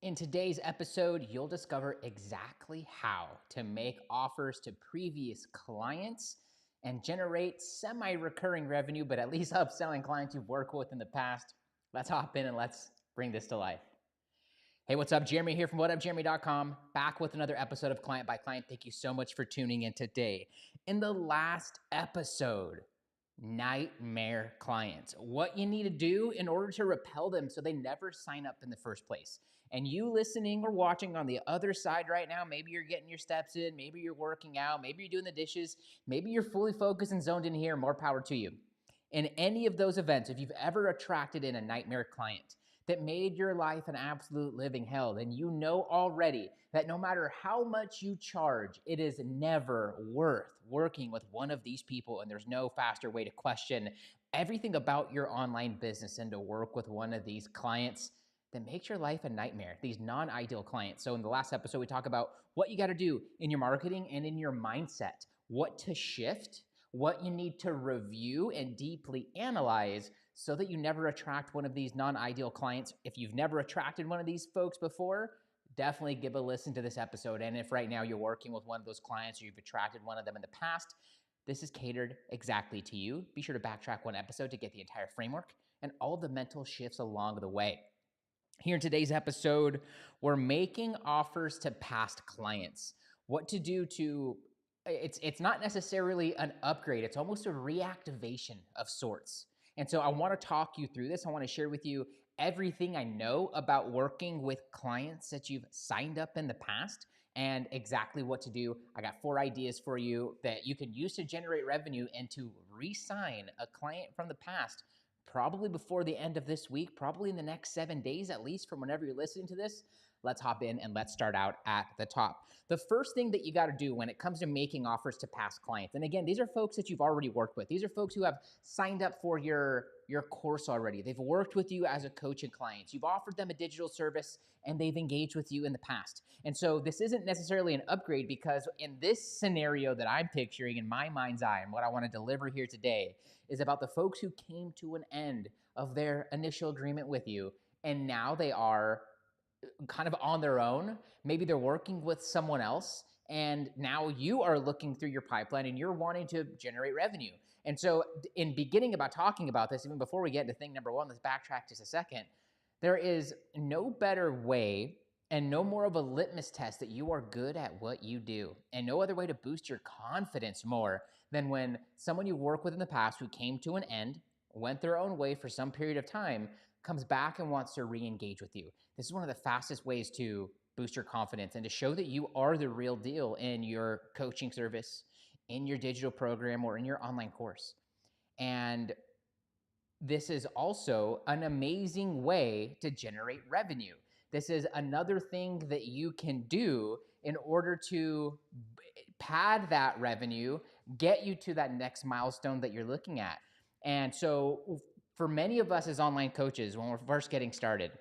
In today's episode, you'll discover exactly how to make offers to previous clients and generate semi recurring revenue, but at least upselling clients you've worked with in the past. Let's hop in and let's bring this to life. Hey, what's up? Jeremy here from whatupjeremy.com, back with another episode of Client by Client. Thank you so much for tuning in today. In the last episode, nightmare clients, what you need to do in order to repel them so they never sign up in the first place. And you listening or watching on the other side right now, maybe you're getting your steps in, maybe you're working out, maybe you're doing the dishes, maybe you're fully focused and zoned in here, more power to you. In any of those events, if you've ever attracted in a nightmare client that made your life an absolute living hell, then you know already that no matter how much you charge, it is never worth working with one of these people, and there's no faster way to question everything about your online business and to work with one of these clients that makes your life a nightmare, these non-ideal clients. So in the last episode, we talk about what you got to do in your marketing and in your mindset, what to shift, what you need to review and deeply analyze so that you never attract one of these non-ideal clients. If you've never attracted one of these folks before, definitely give a listen to this episode. And if right now you're working with one of those clients or you've attracted one of them in the past, this is catered exactly to you. Be sure to backtrack one episode to get the entire framework and all the mental shifts along the way. Here in today's episode, we're making offers to past clients. What to do to it's not necessarily an upgrade, it's almost a reactivation of sorts. And so I want to talk you through this. I want to share with you everything I know about working with clients that you've signed up in the past and exactly what to do. I got 4 ideas for you that you can use to generate revenue and to re-sign a client from the past probably before the end of this week, probably in the next 7 days, at least from whenever you're listening to this. Let's hop in and let's start out at the top. The first thing that you got to do when it comes to making offers to past clients, and again, these are folks that you've already worked with. These are folks who have signed up for your course already. They've worked with you as a coach and client. You've offered them a digital service and they've engaged with you in the past. And so this isn't necessarily an upgrade because in this scenario that I'm picturing in my mind's eye and what I want to deliver here today is about the folks who came to an end of their initial agreement with you and now they are kind of on their own. Maybe they're working with someone else and now you are looking through your pipeline and you're wanting to generate revenue. And so in beginning about talking about this, even before we get into thing number 1, let's backtrack just a second. There is no better way and no more of a litmus test that you are good at what you do, and no other way to boost your confidence more than when someone you worked with in the past who came to an end, went their own way for some period of time, comes back and wants to re-engage with you. This is one of the fastest ways to boost your confidence and to show that you are the real deal in your coaching service, in your digital program, or in your online course. And this is also an amazing way to generate revenue. This is another thing that you can do in order to pad that revenue, get you to that next milestone that you're looking at. And so for many of us as online coaches, when we're first getting started,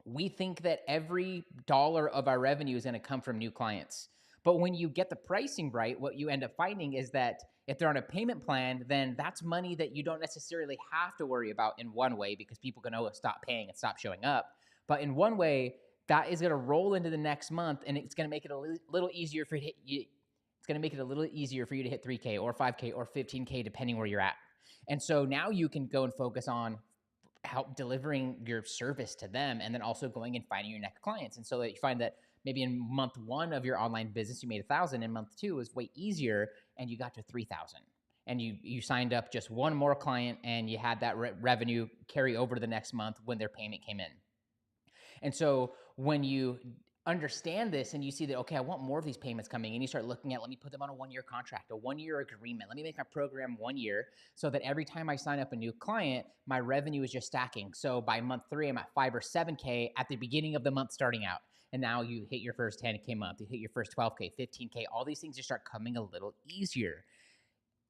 we think that every dollar of our revenue is going to come from new clients. But when you get the pricing right, what you end up finding is that if they're on a payment plan, then that's money that you don't necessarily have to worry about in one way because people can always stop paying and stop showing up. But in one way, that is going to roll into the next month and it's going to make it a little easier for you. It's going to make it a little easier for you to hit 3K or 5K or 15K, depending where you're at. And so now you can go and focus on help delivering your service to them and then also going and finding your next clients. And so that you find that maybe in month 1 of your online business, you made 1,000 and month 2 was way easier and you got to 3,000 and you signed up just one more client and you had that revenue carry over to the next month when their payment came in. And so when you understand this and you see that, okay, I want more of these payments coming, and you start looking at, let me put them on a 1-year contract, a 1-year agreement. Let me make my program 1 year so that every time I sign up a new client, my revenue is just stacking. So by month 3, I'm at 5 or 7K at the beginning of the month starting out. And now you hit your first 10K month, you hit your first 12K, 15K, all these things just start coming a little easier.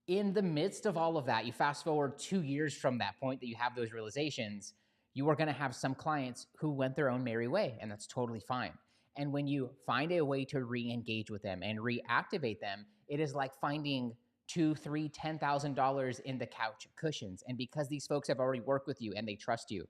In the midst of all of that, you fast forward 2 years from that point that you have those realizations, you are going to have some clients who went their own merry way, and that's totally fine. And when you find a way to re-engage with them and reactivate them, it is like finding $2, $3, $10,000 in the couch cushions. And because these folks have already worked with you and they trust you,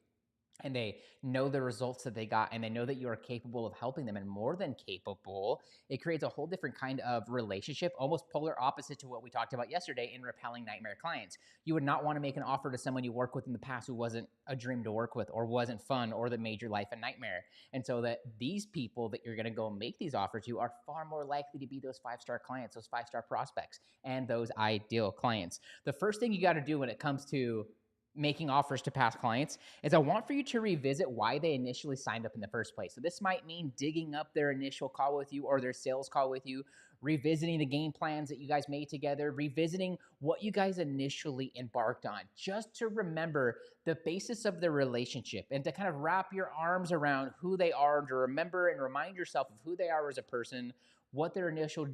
and they know the results that they got, and they know that you are capable of helping them, and more than capable, it creates a whole different kind of relationship, almost polar opposite to what we talked about yesterday in repelling nightmare clients. You would not want to make an offer to someone you worked with in the past who wasn't a dream to work with, or wasn't fun, or that made your life a nightmare. And so that these people that you're going to go make these offers to are far more likely to be those 5-star clients, those 5-star prospects, and those ideal clients. The first thing you got to do when it comes to making offers to past clients is I want for you to revisit why they initially signed up in the first place. So this might mean digging up their initial call with you or their sales call with you, revisiting the game plans that you guys made together, revisiting what you guys initially embarked on, just to remember the basis of the relationship and to kind of wrap your arms around who they are, to remember and remind yourself of who they are as a person, what their initial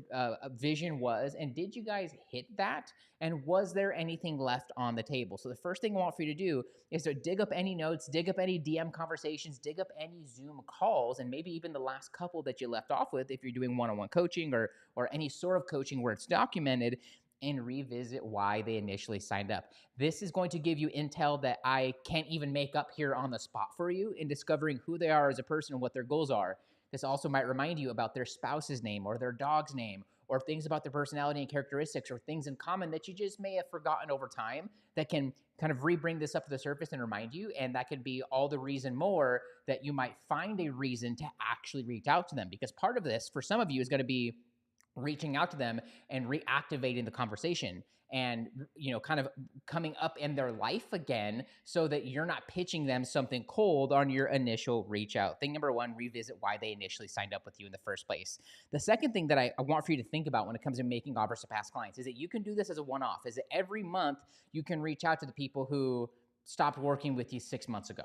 vision was, and did you guys hit that? And was there anything left on the table? So the first thing I want for you to do is to dig up any notes, dig up any DM conversations, dig up any Zoom calls, and maybe even the last couple that you left off with if you're doing one-on-one coaching or any sort of coaching where it's documented, and revisit why they initially signed up. This is going to give you intel that I can't even make up here on the spot for you in discovering who they are as a person and what their goals are. This also might remind you about their spouse's name or their dog's name, or things about their personality and characteristics, or things in common that you just may have forgotten over time that can kind of re-bring this up to the surface and remind you. And that could be all the reason more that you might find a reason to actually reach out to them. Because part of this, for some of you, is going to be reaching out to them and reactivating the conversation, and kind of coming up in their life again, so that you're not pitching them something cold on your initial reach out. Thing number one, revisit why they initially signed up with you in the first place. The second thing that I want for you to think about when it comes to making offers to past clients is that you can do this as a one-off. Is that every month you can reach out to the people who stopped working with you 6 months ago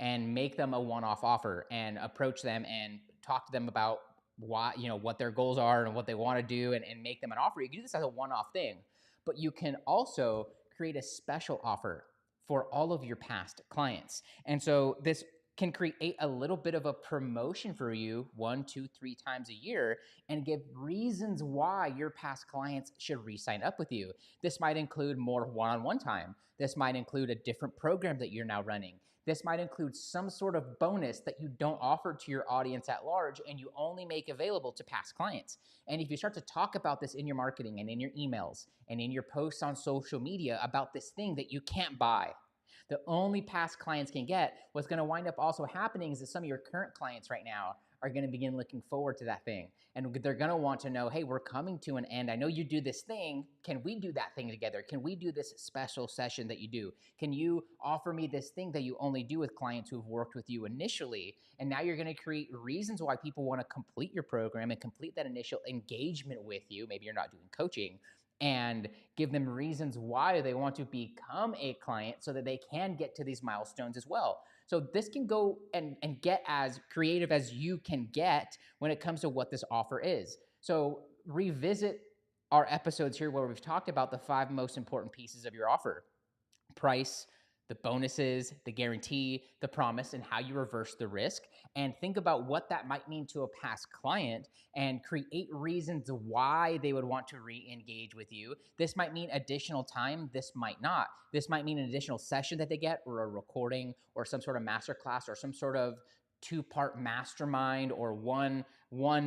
and make them a one-off offer, and approach them and talk to them about why, what their goals are and what they want to do, and make them an offer. You can do this as a one-off thing, but you can also create a special offer for all of your past clients. And so this can create a little bit of a promotion for you 1, 2, 3 times a year, and give reasons why your past clients should re-sign up with you. This might include more one-on-one time. This might include a different program that you're now running. This might include some sort of bonus that you don't offer to your audience at large and you only make available to past clients. And if you start to talk about this in your marketing and in your emails and in your posts on social media about this thing that you can't buy, that only past clients can get, what's going to wind up also happening is that some of your current clients right now are going to begin looking forward to that thing. And they're going to want to know, hey, we're coming to an end. I know you do this thing. Can we do that thing together? Can we do this special session that you do? Can you offer me this thing that you only do with clients who have worked with you initially? And now you're going to create reasons why people want to complete your program and complete that initial engagement with you. Maybe you're not doing coaching, and give them reasons why they want to become a client so that they can get to these milestones as well. So this can go and get as creative as you can get when it comes to what this offer is. So revisit our episodes here where we've talked about the 5 most important pieces of your offer: price, the bonuses, the guarantee, the promise, and how you reverse the risk. And think about what that might mean to a past client and create reasons why they would want to re-engage with you. This might mean additional time. This might not. This might mean an additional session that they get, or a recording, or some sort of masterclass, or some sort of 2-part mastermind, or one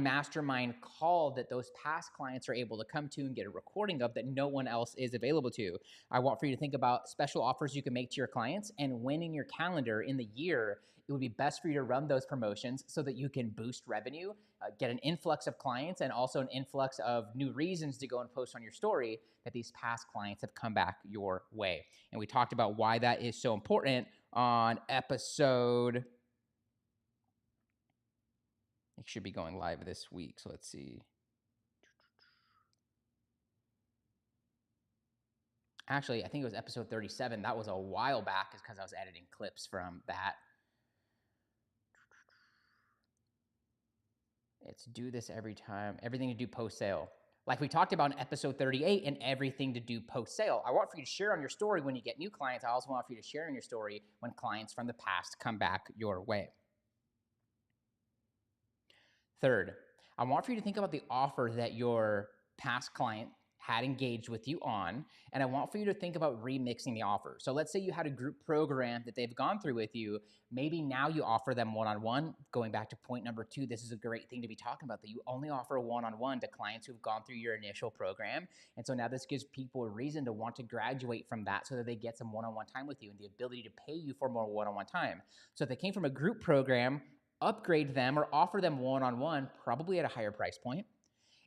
mastermind call that those past clients are able to come to and get a recording of that no one else is available to. I want for you to think about special offers you can make to your clients, and when in your calendar in the year it would be best for you to run those promotions so that you can boost revenue, get an influx of clients, and also an influx of new reasons to go and post on your story that these past clients have come back your way. And we talked about why that is so important on episode... It should be going live this week, so let's see. Actually, I think it was episode 37. That was a while back, is because I was editing clips from that. It's do this every time. Everything to do post-sale. Like we talked about in episode 38, and everything to do post-sale. I want for you to share on your story when you get new clients. I also want for you to share on your story when clients from the past come back your way. Third, I want for you to think about the offer that your past client had engaged with you on, and I want for you to think about remixing the offer. So let's say you had a group program that they've gone through with you. Maybe now you offer them one-on-one. Going back to point number 2, this is a great thing to be talking about, that you only offer one-on-one to clients who've gone through your initial program. And so now this gives people a reason to want to graduate from that so that they get some one-on-one time with you and the ability to pay you for more one-on-one time. So if they came from a group program, upgrade them or offer them one-on-one, probably at a higher price point.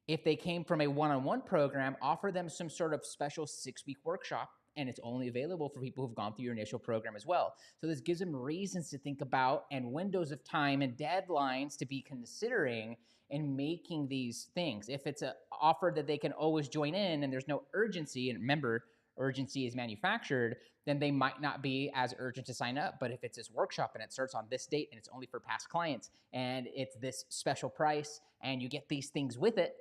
If they came from a one-on-one program, offer them some sort of special 6-week workshop, and it's only available for people who've gone through your initial program as well. So this gives them reasons to think about and windows of time and deadlines to be considering in making these things. If it's an offer that they can always join in and there's no urgency, and remember, urgency is manufactured, then they might not be as urgent to sign up. But if it's this workshop and it starts on this date and it's only for past clients and it's this special price and you get these things with it,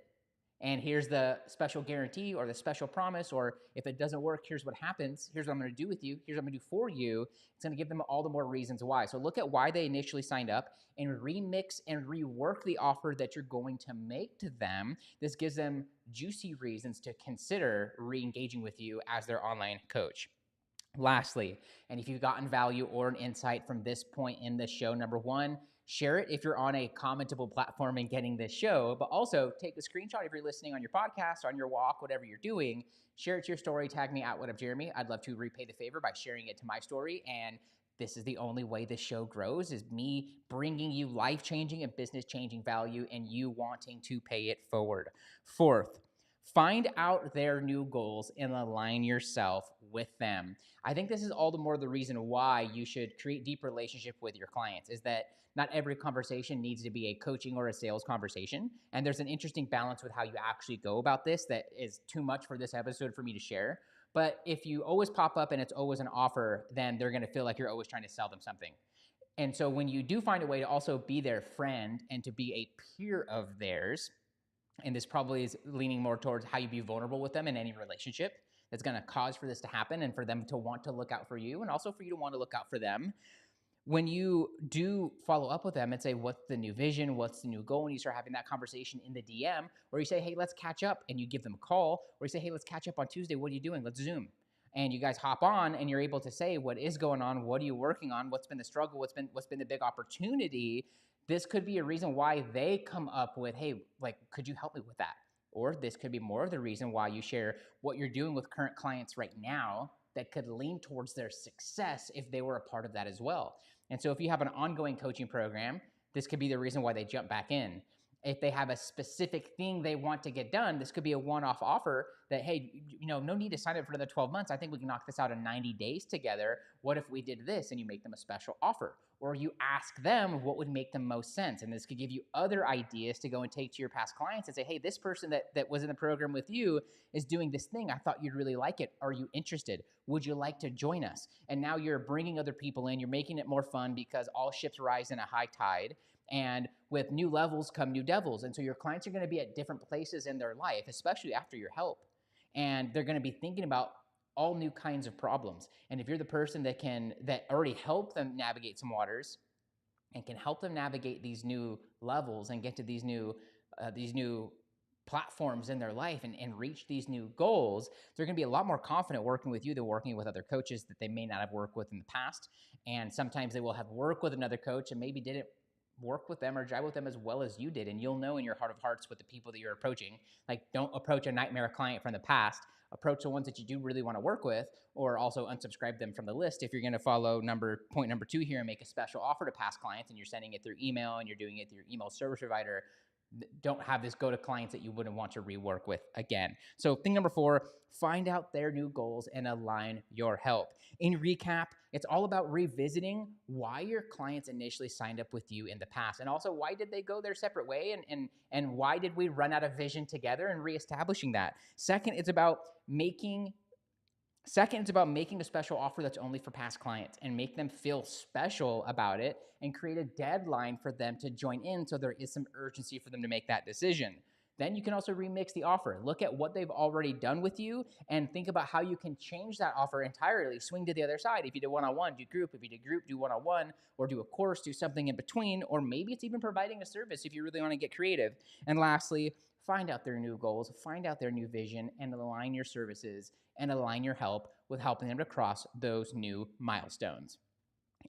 and here's the special guarantee or the special promise, or if it doesn't work, here's what happens. Here's what I'm going to do with you. Here's what I'm going to do for you. It's going to give them all the more reasons why. So look at why they initially signed up and remix and rework the offer that you're going to make to them. This gives them juicy reasons to consider re-engaging with you as their online coach. Lastly, and if you've gotten value or an insight from this point in the show, number 1, share it if you're on a commentable platform and getting this show, but also take a screenshot if you're listening on your podcast, on your walk, whatever you're doing. Share it to your story, tag me at WhatUpJeremy. I'd love to repay the favor by sharing it to my story. And this is the only way this show grows, is me bringing you life-changing and business-changing value and you wanting to pay it forward. 4th, find out their new goals and align yourself with them. I think this is all the more the reason why you should create deep relationship with your clients, is that not every conversation needs to be a coaching or a sales conversation. And there's an interesting balance with how you actually go about this that is too much for this episode for me to share. But if you always pop up and it's always an offer, then they're going to feel like you're always trying to sell them something. And so when you do find a way to also be their friend and to be a peer of theirs, and this probably is leaning more towards how you be vulnerable with them in any relationship that's going to cause for this to happen and for them to want to look out for you and also for you to want to look out for them. When you do follow up with them and say, what's the new vision? What's the new goal? And you start having that conversation in the DM, or you say, hey, let's catch up, and you give them a call, or you say, hey, let's catch up on Tuesday. What are you doing? Let's Zoom. And you guys hop on and you're able to say what is going on, what are you working on, what's been the struggle, what's been the big opportunity. This could be a reason why they come up with, hey, like, could you help me with that? Or this could be more of the reason why you share what you're doing with current clients right now that could lean towards their success if they were a part of that as well. And so if you have an ongoing coaching program, this could be the reason why they jump back in. If they have a specific thing they want to get done, this could be a one-off offer that, hey, no need to sign up for another 12 months. I think we can knock this out in 90 days together. What if we did this? And you make them a special offer. Or you ask them what would make the most sense. And this could give you other ideas to go and take to your past clients and say, hey, this person that was in the program with you is doing this thing. I thought you'd really like it. Are you interested? Would you like to join us? And now you're bringing other people in. You're making it more fun because all ships rise in a high tide. And with new levels come new devils. And so your clients are going to be at different places in their life, especially after your help. And they're going to be thinking about all new kinds of problems. And if you're the person that already helped them navigate some waters and can help them navigate these new levels and get to these new platforms in their life and reach these new goals, they're going to be a lot more confident working with you than working with other coaches that they may not have worked with in the past. And sometimes they will have worked with another coach and maybe didn't work with them or jive with them as well as you did. And you'll know in your heart of hearts with the people that you're approaching. Like, don't approach a nightmare client from the past. Approach the ones that you do really want to work with, or also unsubscribe them from the list if you're going to follow point number 2 here and make a special offer to past clients and you're sending it through email and you're doing it through your email service provider. Don't have this go to clients that you wouldn't want to rework with again. So thing number 4, find out their new goals and align your help. In recap, it's all about revisiting why your clients initially signed up with you in the past, and also why did they go their separate way, and why did we run out of vision together, and reestablishing that. Second, it's about making a special offer that's only for past clients and make them feel special about it and create a deadline for them to join in so there is some urgency for them to make that decision. Then you can also remix the offer. Look at what they've already done with you and think about how you can change that offer entirely. Swing to the other side. If you do one-on-one, do group. If you do group, do one-on-one, or do a course, do something in between, or maybe it's even providing a service if you really want to get creative. And lastly, find out their new goals, find out their new vision, and align your services and align your help with helping them to cross those new milestones.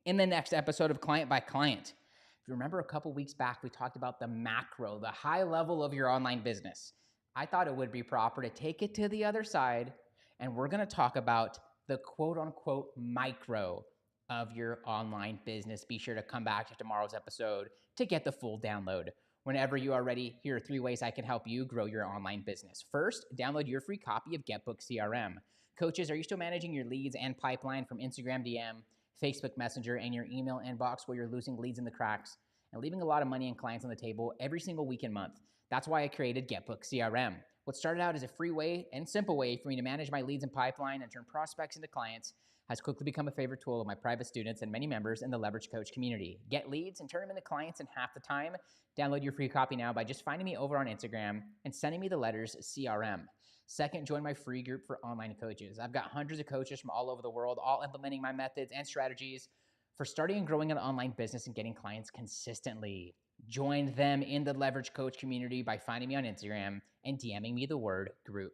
In the next episode of Client by Client, if you remember a couple weeks back, we talked about the macro, the high level of your online business. I thought it would be proper to take it to the other side, and we're going to talk about the quote unquote micro of your online business. Be sure to come back to tomorrow's episode to get the full download. Whenever you are ready, here are 3 ways I can help you grow your online business. First, download your free copy of GetBook CRM. Coaches, are you still managing your leads and pipeline from Instagram DM, Facebook Messenger, and your email inbox where you're losing leads in the cracks and leaving a lot of money and clients on the table every single week and month? That's why I created GetBook CRM. What started out as a free way and simple way for me to manage my leads and pipeline and turn prospects into clients has quickly become a favorite tool of my private students and many members in the Leverage Coach community. Get leads and turn them into clients in half the time. Download your free copy now by just finding me over on Instagram and sending me the letters CRM. Second, join my free group for online coaches. I've got hundreds of coaches from all over the world, all implementing my methods and strategies for starting and growing an online business and getting clients consistently. Join them in the Leverage Coach community by finding me on Instagram and DMing me the word group.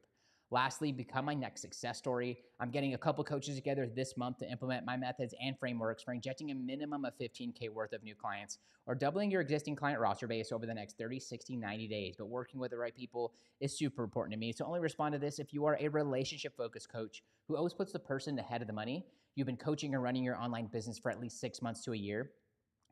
Lastly, become my next success story. I'm getting a couple coaches together this month to implement my methods and frameworks for injecting a minimum of $15K worth of new clients or doubling your existing client roster base over the next 30, 60, 90 days. But working with the right people is super important to me. So only respond to this if you are a relationship-focused coach who always puts the person ahead of the money. You've been coaching or running your online business for at least 6 months to a year.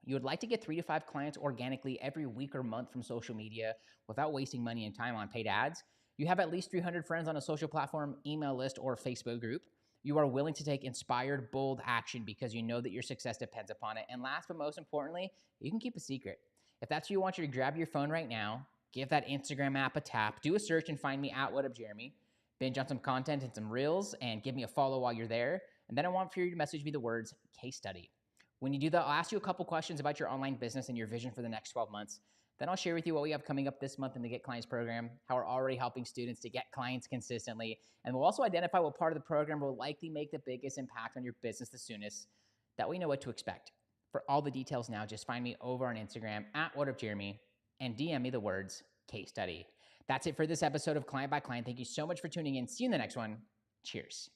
You would like to get 3 to 5 clients organically every week or month from social media without wasting money and time on paid ads. You have at least 300 friends on a social platform, email list, or Facebook group. You are willing to take inspired, bold action because you know that your success depends upon it. And last but most importantly, you can keep a secret. If that's what you want, you to grab your phone right now, give that Instagram app a tap, do a search and find me at WhatUpJeremy, binge on some content and some reels, and give me a follow while you're there. And then I want for you to message me the words case study. When you do that, I'll ask you a couple questions about your online business and your vision for the next 12 months. Then I'll share with you what we have coming up this month in the Get Clients program, how we're already helping students to get clients consistently. And we'll also identify what part of the program will likely make the biggest impact on your business the soonest. That way you know what to expect. For all the details now, just find me over on Instagram at WhatUpJeremy and DM me the words case study. That's it for this episode of Client by Client. Thank you so much for tuning in. See you in the next one. Cheers.